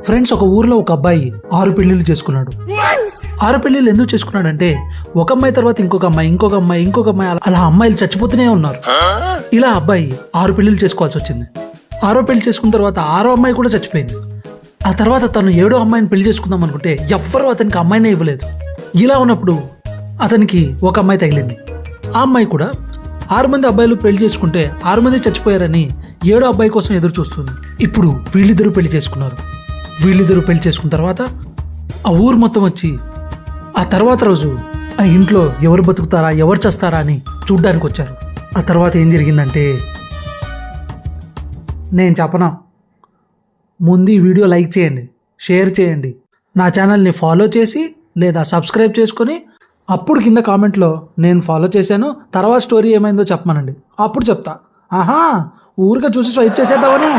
Friends, ఒక ఊర్లో ఒక అబ్బాయి 6 పెళ్లిళ్ళు చేసుకున్నాడు. 6 పెళ్లిళ్ళు ఎందుకు చేసుకున్నాడంటే, ఒక అమ్మాయి తర్వాత ఇంకొక అమ్మాయి, ఇంకొక అమ్మాయి, ఇంకొక అమ్మాయి, అలా అమ్మాయిలు చచ్చిపోతూనే ఉన్నారు. ఇలా అబ్బాయి 6 పెళ్లిళ్ళు చేసుకోవాల్సి వచ్చింది. 6వ పెళ్లి చేసుకున్న తర్వాత 6వ అమ్మాయి కూడా చచ్చిపోయింది. ఆ తర్వాత తను 7వ అమ్మాయిని పెళ్లి చేసుకుందాం అనుకుంటే ఎవ్వరూ అతనికి అమ్మాయినే ఇవ్వలేదు. ఇలా ఉన్నప్పుడు అతనికి ఒక అమ్మాయి తగిలింది. ఆ అమ్మాయి కూడా 6 మంది అబ్బాయిలు పెళ్లి చేసుకుంటే 6 మంది చచ్చిపోయారని 7వ అబ్బాయి కోసం ఎదురు చూస్తుంది. ఇప్పుడు వీళ్ళిద్దరూ పెళ్లి చేసుకున్నారు. వీళ్ళిద్దరూ పెళ్లి చేసుకున్న తర్వాత ఆ ఊరు మొత్తం వచ్చి ఆ తర్వాత రోజు ఆ ఇంట్లో ఎవరు బతుకుతారా ఎవరు చేస్తారా అని చూడ్డానికి వచ్చారు. ఆ తర్వాత ఏం జరిగిందంటే, నేను చెప్పనా. ముందు ఈ వీడియో లైక్ చేయండి, షేర్ చేయండి, నా ఛానల్ని ఫాలో చేసి లేదా సబ్స్క్రైబ్ చేసుకొని అప్పుడు కింద కామెంట్లో నేను ఫాలో చేశాను, తర్వాత స్టోరీ ఏమైందో చెప్పమనండి. అప్పుడు చెప్తా. ఆహా, ఊరిగా చూసి స్వైప్ చేసేద్దామని.